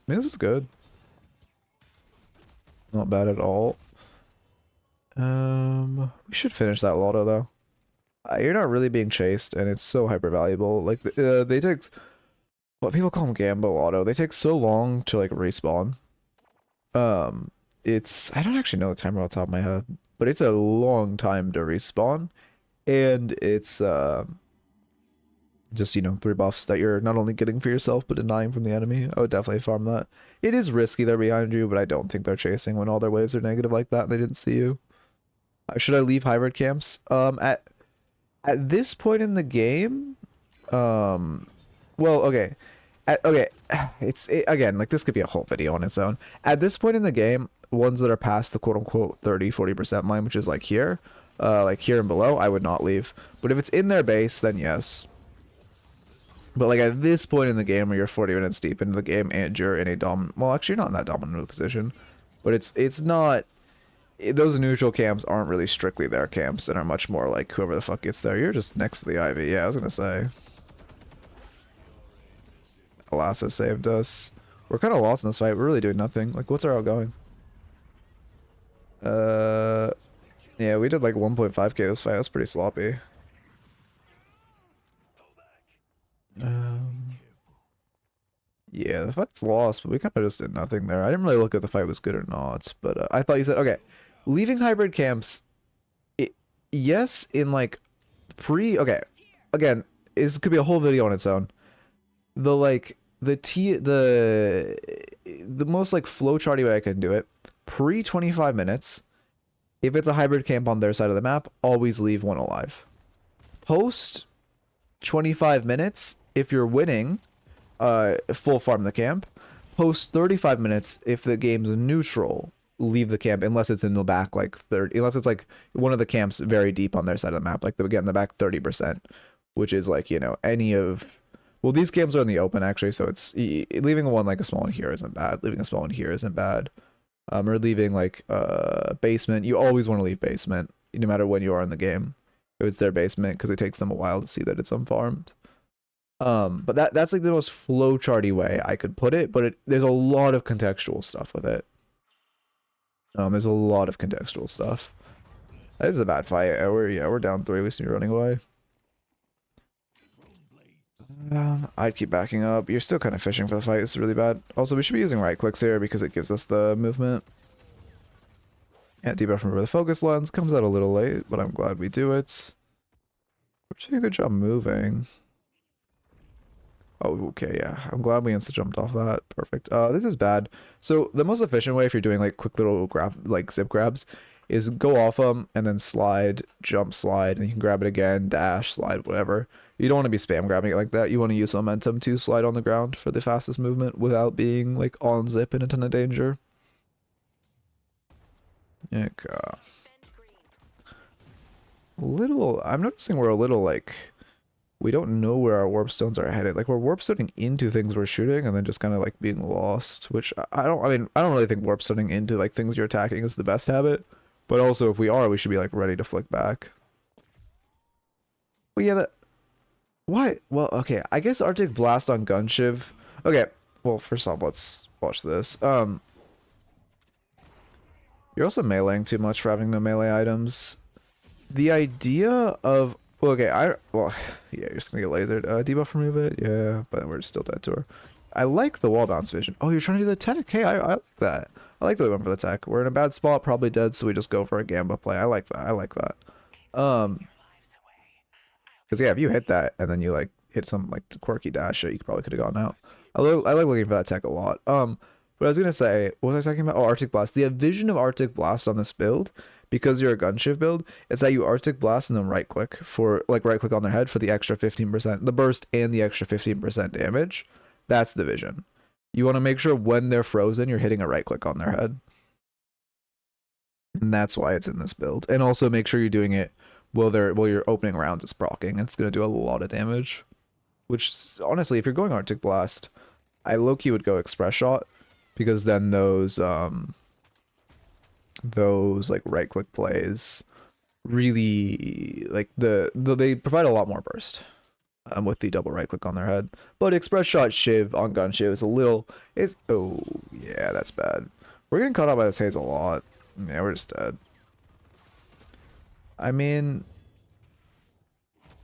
I mean, this is good. Not bad at all. We should finish that lotto though. You're not really being chased, and it's so hyper valuable. Like, they take what people call them Gambo lotto. They take so long to like respawn. It's I don't actually know the timer off the top of my head, but it's a long time to respawn, and it's just, you know, 3 buffs that you're not only getting for yourself but denying from the enemy. I would definitely farm that. It is risky they're behind you, but I don't think they're chasing when all their waves are negative like that and they didn't see you. Should I leave hybrid camps? At this point in the game, well, okay. Again, like, this could be a whole video on its own. At this point in the game, ones that are past the quote-unquote 30-40% line, which is like here and below, I would not leave. But if it's in their base, then yes. But like at this point in the game where you're 40 minutes deep into the game and you're in a well, actually you're not in that dominant position, but it's not, those neutral camps aren't really strictly their camps and are much more like whoever the fuck gets there. You're just next to the Ivy. Yeah, I was gonna say. Lasso saved us. We're kind of lost in this fight. We're really doing nothing. Like, what's our outgoing? Yeah, we did like 1.5k this fight. That's pretty sloppy. Yeah, the fight's lost, but we kind of just did nothing there. I didn't really look if the fight was good or not, but I thought you said, okay, leaving hybrid camps, it, yes, in like okay, again, this could be a whole video on its own. The like, the most like flowcharty way I can do it, pre 25 minutes, if it's a hybrid camp on their side of the map, always leave one alive. Post 25 minutes, if you're winning, full farm the camp. Post 35 minutes, if the game's neutral, leave the camp unless it's in the back like 30, unless it's like one of the camps very deep on their side of the map, like again the back 30%, which is like, you know, any of, well, these camps are in the open actually, so it's leaving one like a small one here isn't bad, leaving a small one here isn't bad, or leaving like basement. You always want to leave basement no matter when you are in the game if it's their basement, because it takes them a while to see that it's unfarmed. But that's like the most flowcharty way I could put it, but there's a lot of contextual stuff with it. There's a lot of contextual stuff. That is a bad fight. We're down 3. We seem to be running away. I'd keep backing up. You're still kind of fishing for the fight. It's really bad. Also, we should be using right clicks here because it gives us the movement. Yeah, debuff from the focus lens comes out a little late, but I'm glad we do it. We're doing a good job moving. Oh, okay, yeah. I'm glad we insta-jumped off that. Perfect. This is bad. So the most efficient way if you're doing like quick little like zip grabs is go off them and then slide, jump, slide, and you can grab it again, dash, slide, whatever. You don't want to be spam grabbing it like that. You want to use momentum to slide on the ground for the fastest movement without being like on zip in a ton of danger. Yeah, I'm noticing we're a little like, we don't know where our warp stones are headed. Like we're warp stoning into things we're shooting and then just kind of like being lost, which I don't really think warp stoning into like things you're attacking is the best habit, but also if we are, we should be like ready to flick back. Well, yeah, what? Well, okay, I guess Arctic Blast on Gun Shiv. Okay, well, first off, let's watch this. You're also meleeing too much for having no melee items. The idea of, well, okay, yeah, you're just gonna get lasered. Debuff remove it, yeah, but we're still dead to her. I like the wall bounce vision. Oh, you're trying to do the tech. Hey, I like that. I like that we went for the tech. We're in a bad spot, probably dead, so we just go for a Gamba play. I like that. I like that. Because yeah, if you hit that and then you like hit some like quirky dash shit, you probably could have gone out. I like looking for that tech a lot. But I was gonna say, what was I talking about? Oh, Arctic Blast. The vision of Arctic Blast on this build, because you're a gun shift build, it's that you Arctic Blast and then right click for like right click on their head for the extra 15%, the burst and the extra 15% damage. That's the vision. You want to make sure when they're frozen, you're hitting a right click on their head. And that's why it's in this build. And also make sure you're doing it while you're opening rounds is proccing. It's gonna do a lot of damage. Which honestly, if you're going Arctic Blast, I low-key would go Express Shot, because then those like right click plays really like they provide a lot more burst with the double right click on their head. But Express Shot Shiv on Gun Shiv is oh yeah, that's bad. We're getting caught out by this haze a lot. Yeah, we're just dead. I mean,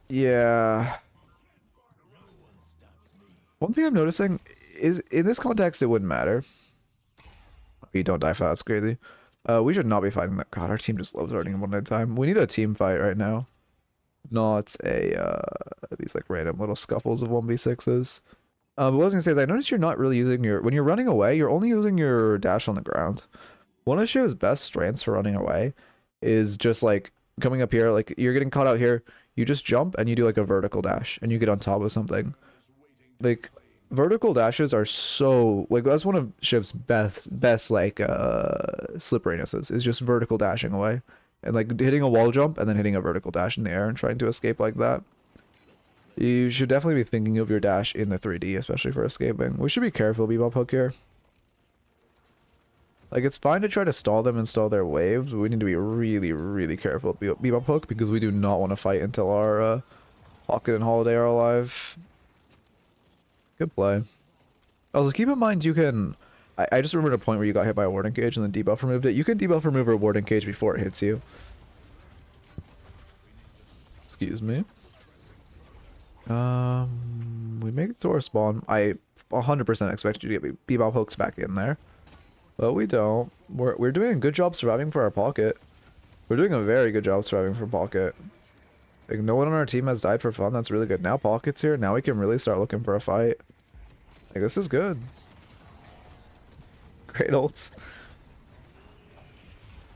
yeah. One thing I'm noticing is in this context it wouldn't matter. You don't die fast, crazy. We should not be fighting that. God, our team just loves running one at a time. We need a team fight right now, not these like random little scuffles of 1v6s. But what I was gonna say is I noticed you're not really using when you're running away, you're only using your dash on the ground. One of Shiv's best strengths for running away is just like coming up here, like you're getting caught out here, you just jump and you do like a vertical dash and you get on top of something. Like vertical dashes are so like that's one of Shiv's best like slipperinesses is just vertical dashing away and like hitting a wall jump and then hitting a vertical dash in the air and trying to escape like that. You should definitely be thinking of your dash in the 3D, especially for escaping. We should be careful, Bebop Hook here. Like it's fine to try to stall them and stall their waves, but we need to be really, really careful with Bebop Hook because we do not want to fight until our Pocket and Holiday are alive. Good play. Also, keep in mind you can... I just remembered a point where you got hit by a warding cage and then debuff removed it. You can debuff remove a warding cage before it hits you. Excuse me. We make it to our spawn. I 100% expected you to get Bebop hooks back in there. But we don't. We're doing a good job surviving for our pocket. We're doing a very good job surviving for pocket. Like, no one on our team has died for fun. That's really good. Now pocket's here. Now we can really start looking for a fight. Like, this is good. Great ults.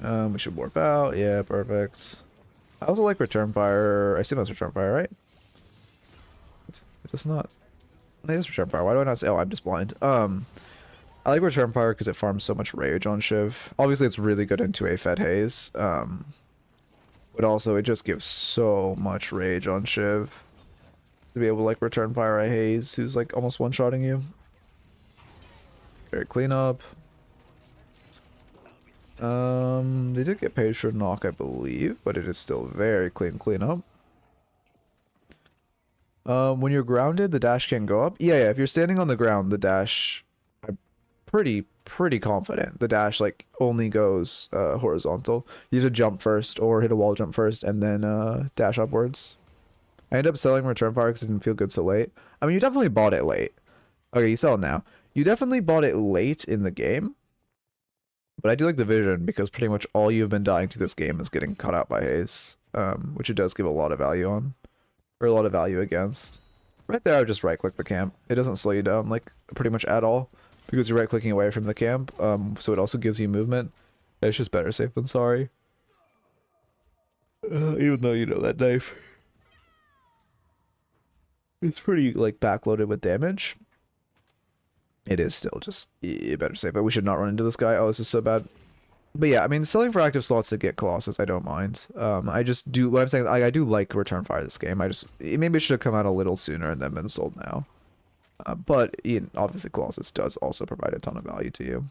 We should warp out. Yeah, perfect. I also like return fire. I assume that's return fire, right? It's just not. It is return fire. Why do I not say? Oh, I'm just blind. I like return fire because it farms so much rage on Shiv. Obviously, it's really good into a fed haze. But also, it just gives so much rage on Shiv to be able to like return fire a haze who's like almost one-shotting you. Very clean up. They did get paid for knock, I believe, but it is still very clean up. When you're grounded, the dash can go up. Yeah, if you're standing on the ground, the dash, I'm pretty confident the dash like only goes horizontal. You have to jump first or hit a wall jump first and then dash upwards. I ended up selling return fire because it didn't feel good so late. I mean, you definitely bought it late. Okay, you sell it now. You definitely bought it late in the game. But I do like the vision because pretty much all you've been dying to this game is getting cut out by haze, which it does give a lot of value on, or a lot of value against. Right there, I would just right-click the camp. It doesn't slow you down like pretty much at all because you're right-clicking away from the camp. So it also gives you movement. It's just better safe than sorry. Even though you know that knife, it's pretty like backloaded with damage. It is still just better safe, but we should not run into this guy. Oh, this is so bad. But yeah, I mean, selling for active slots to get Colossus, I don't mind. I just do, what I'm saying, I do like return fire this game. Maybe it should have come out a little sooner and then been sold now. But obviously Colossus does also provide a ton of value to you.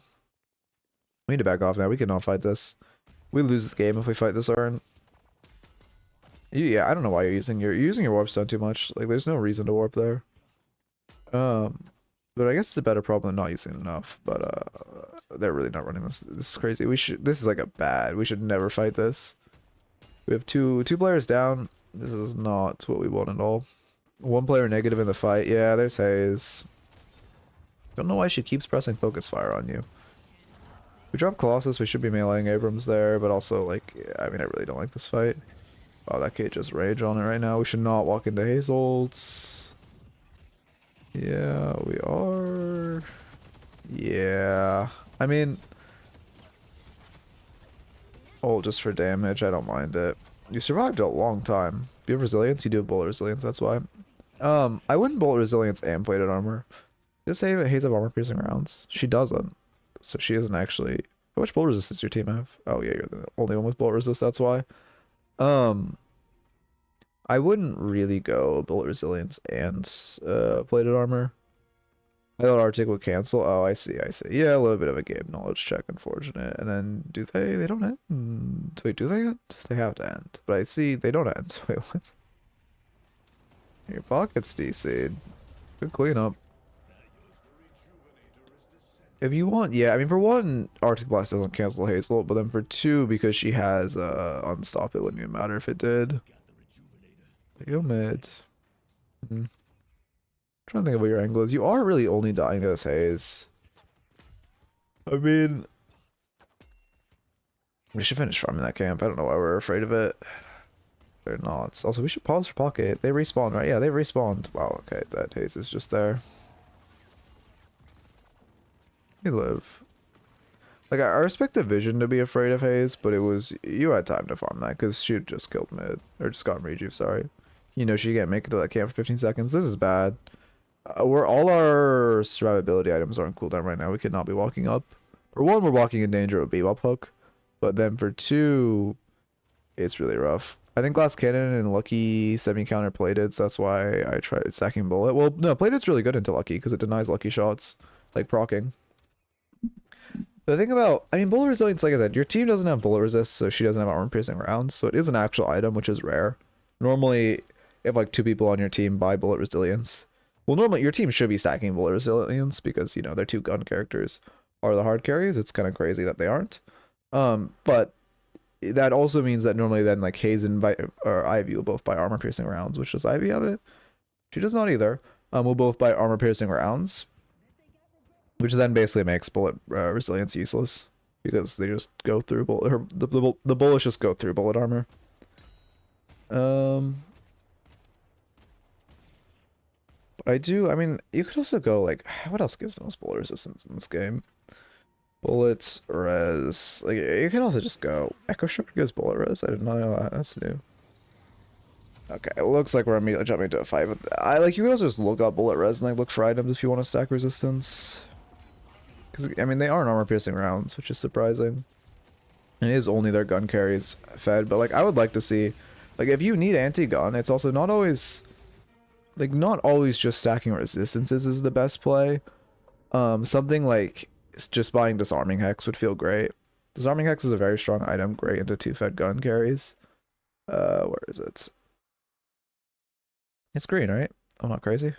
We need to back off now. We cannot fight this. We lose the game if we fight this Arn. Yeah, I don't know why you're using your warp stone too much. Like, there's no reason to warp there. But I guess it's a better problem than not using enough. But they're really not running this. This is crazy. This is like a bad. We should never fight this. We have two players down. This is not what we want at all. One player negative in the fight. Yeah, there's Haze. Don't know why she keeps pressing focus fire on you. We drop Colossus. We should be meleeing Abrams there, but also like, I mean, I really don't like this fight. Oh, that kid just rage on it right now. We should not walk into Haze ults. Yeah, we are. Yeah. I mean, oh, just for damage, I don't mind it. You survived a long time. Do you have resilience? You do have bullet resilience, that's why. I wouldn't bullet resilience and plated armor. Just say Haze have armor piercing rounds. She doesn't. So she isn't actually. How much bullet resist does your team have? Oh yeah, you're the only one with bullet resist, that's why. I wouldn't really go bullet resilience and plated armor. I thought Arctic would cancel. Oh, I see. Yeah, a little bit of a game knowledge check, unfortunate. And then do they? They don't end. Wait, do they end? They have to end. But I see they don't end. Wait, what? Your pockets DC'd. Good cleanup. If you want, yeah, I mean, for one, Arctic Blast doesn't cancel Hazel, but then for two, because she has Unstop, it wouldn't even matter if it did. Go mid. Trying to think of what your angle is. You are really only dying to this Haze. I mean, we should finish farming that camp. I don't know why we're afraid of it. They're not. Also, we should pause for pocket. They respawn, right? Yeah, they respawned. Wow, okay, that Haze is just there. We live. Like, I respect the vision to be afraid of Haze, but it was, you had time to farm that because she had just killed mid. Or just gotten rejuve, sorry. You know, she can't make it to that camp for 15 seconds. This is bad. Where all our survivability items are on cooldown right now, we could not be walking up. For one, we're walking in danger of Bebop hook. But then for two, it's really rough. I think Glass Cannon and Lucky semi-counter plated, so that's why I tried stacking Bullet. Well, no, plated's really good into Lucky because it denies Lucky shots, like proccing. The thing about, I mean, bullet resilience, like I said, your team doesn't have bullet resist, so she doesn't have armor piercing rounds, so it is an actual item, which is rare. Normally, if like two people on your team buy bullet resilience, well, normally your team should be stacking bullet resilience because, you know, their two gun characters are the hard carries. It's kind of crazy that they aren't. But that also means that normally then like Haze and Ivy will both buy armor piercing rounds, which does Ivy have it? She does not either. We'll both buy armor piercing rounds. which then basically makes bullet resilience useless because they just go through bullet. The bullets just go through bullet armor. But I mean, you could also go like, what else gives the most bullet resistance in this game? Bullets, res. Like, you can also just go Echo Shard gives bullet res. I did not know that. That's new. Okay, it looks like we're immediately jumping to a fight. But you can also just look up bullet res and like look for items if you want to stack resistance. Because I mean, they aren't armor piercing rounds, which is surprising. And it is only their gun carries fed. But like, I would like to see, like, if you need anti-gun, it's also not always, like, not always just stacking resistances is the best play. Something like just buying disarming hex would feel great. Disarming hex is a very strong item, great into 2-fed gun carries. Where is it? It's green, right? I'm not crazy.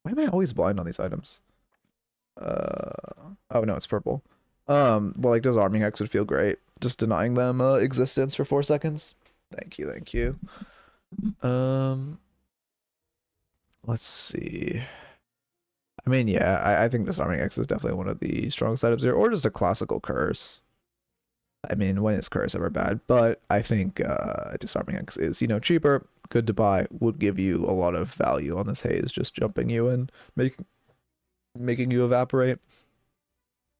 Why am I always blind on these items? Oh no, it's purple. Well, like disarming hex would feel great. Just denying them existence for 4 seconds. Thank you, thank you. Let's see. I mean, yeah, I think disarming hex is definitely one of the strongest items here, or just a classical curse. I mean, when is curse ever bad? But I think disarming hex is, you know, cheaper, good to buy, would give you a lot of value on this haze, just jumping you and making you evaporate.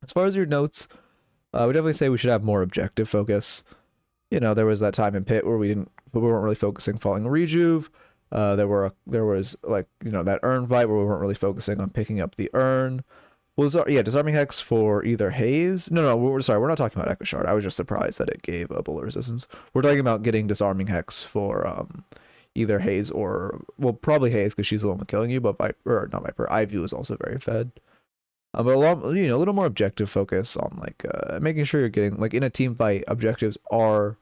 As far as your notes, we definitely say we should have more objective focus. You know, there was that time in pit where we weren't really focusing falling rejuve. There was like, you know, that urn fight where we weren't really focusing on picking up the urn. Well, disarming hex for either haze. No, we're not talking about Echo Shard. I was just surprised that it gave a bullet resistance. We're talking about getting disarming hex for either haze or, well, probably haze because she's the one killing you, but Viper, or not Viper, Ivy was also very fed. But a lot, you know, a little more objective focus on like making sure you're getting, like, in a team fight, objectives are,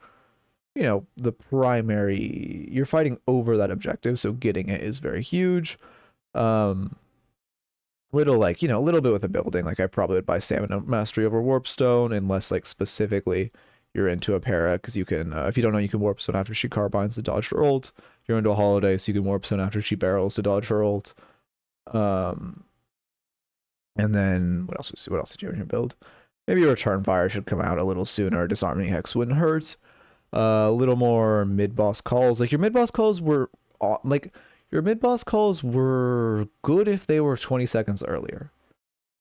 you know, the primary, you're fighting over that objective, so getting it is very huge. Little, like, you know, a little bit with the building, like I probably would buy Stamina Mastery over Warpstone unless like specifically you're into a para, because you can, if you don't know, you can Warpstone after she carbines to dodge her ult. You're into a Holiday, so you can Warpstone after she barrels to dodge her ult. And then what else did you have in your build? Maybe Return Fire should come out a little sooner. Disarming Hex wouldn't hurt. A little more mid-boss calls. Like, your mid-boss calls were good if they were 20 seconds earlier.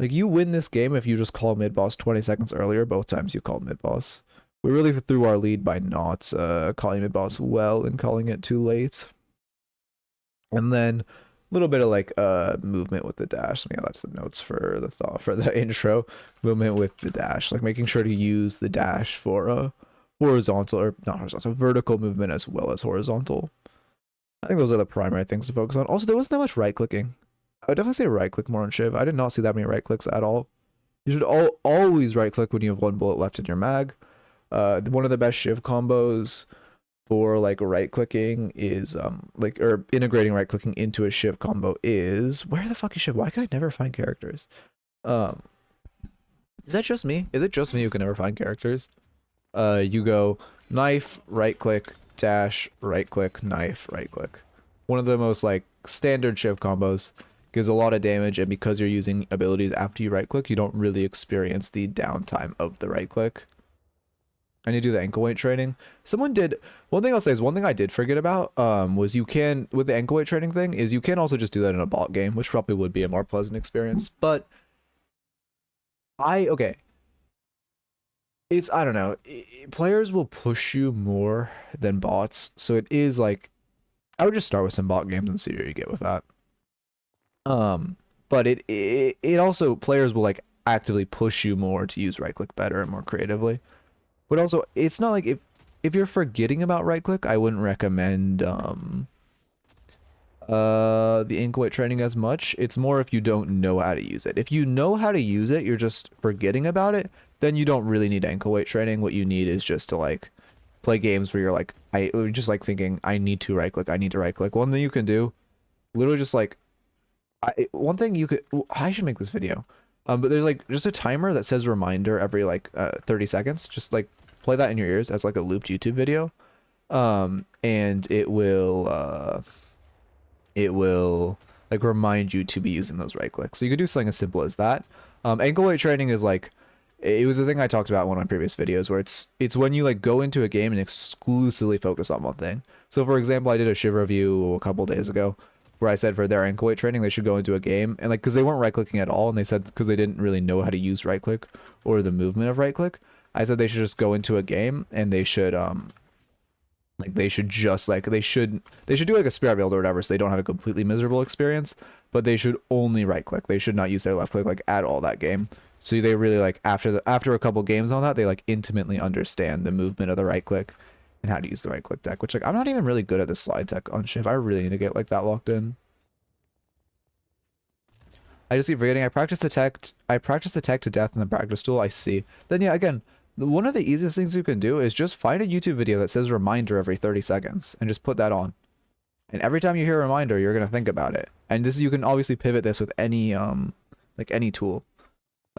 Like, you win this game if you just call mid-boss 20 seconds earlier both times you called mid-boss. We really threw our lead by not calling mid-boss well and calling it too late. And then a little bit of like movement with the dash. Yeah, that's the notes for the intro. Movement with the dash, like making sure to use the dash for horizontal, or not horizontal, vertical movement as well as horizontal. I think those are the primary things to focus on. Also, there wasn't that much right clicking. I would definitely say right click more on Shiv. I did not see that many right clicks at all. You should always right click when you have 1 bullet left in your mag. One of the best Shiv combos for like right clicking is or integrating right clicking into a Shiv combo is, where the fuck is Shiv? Why can I never find characters? Is that just me? Is it just me who can never find characters? You go knife, right click, dash, right click, knife, right click. One of the most like standard Shiv combos, gives a lot of damage, and because you're using abilities after you right click, you don't really experience the downtime of the right click. I need to do the ankle weight training. One thing I'll say is, one thing I did forget about was you can, with the ankle weight training thing, is you can also just do that in a bot game, which probably would be a more pleasant experience. But I don't know, players will push you more than bots, so it is like, I would just start with some bot games and see where you get with that. But it also, players will like actively push you more to use right click better and more creatively. But also, it's not like, if you're forgetting about right click, I wouldn't recommend the ankle weight training as much. It's more if you don't know how to use it. If you know how to use it, you're just forgetting about it, then you don't really need ankle weight training. What you need is just to like play games where you're like, just like thinking, I need to right click, I need to right click. One thing you can do, literally just like, I should make this video. But there's like just a timer that says reminder every like 30 seconds. Just like play that in your ears as like a looped YouTube video. And it will like remind you to be using those right clicks. So you could do something as simple as that. Ankle weight training is like, it was a thing I talked about in one of my previous videos, where it's when you like go into a game and exclusively focus on one thing. So for example, I did a Shiv review a couple days ago where I said for their ankle weight training they should go into a game, and like because they weren't right clicking at all, and they said because they didn't really know how to use right click or the movement of right click, I said they should just go into a game and they should like they should just like they should do like a spirit build or whatever, so they don't have a completely miserable experience, but they should only right click. They should not use their left click like at all that game. So they really like after a couple games on that, they like intimately understand the movement of the right click and how to use the right click deck, which like I'm not even really good at this slide tech on Shiv. I really need to get like that locked in. I just keep forgetting. I practice the tech to death in the practice tool. I see. Then yeah, again, one of the easiest things you can do is just find a YouTube video that says reminder every 30 seconds and just put that on. And every time you hear a reminder, you're gonna think about it. And this, you can obviously pivot this with any like any tool.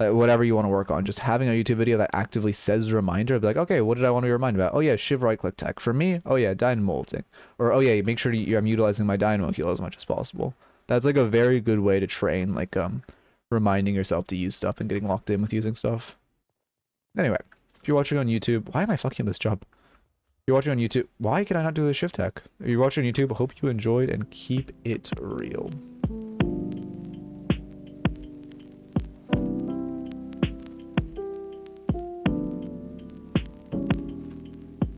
Whatever you want to work on, just having a YouTube video that actively says reminder, be like, okay, what did I want to be reminded about? Oh yeah, Shiv right click tech. For me, oh yeah, dynamo ulting. Or oh yeah, make sure I'm utilizing my dynamo heal as much as possible. That's like a very good way to train, like reminding yourself to use stuff and getting locked in with using stuff. Anyway, if you're watching on YouTube, why am I fucking this job? If you're watching on YouTube, why can I not do the Shiv tech? If you're watching on YouTube, I hope you enjoyed and keep it real.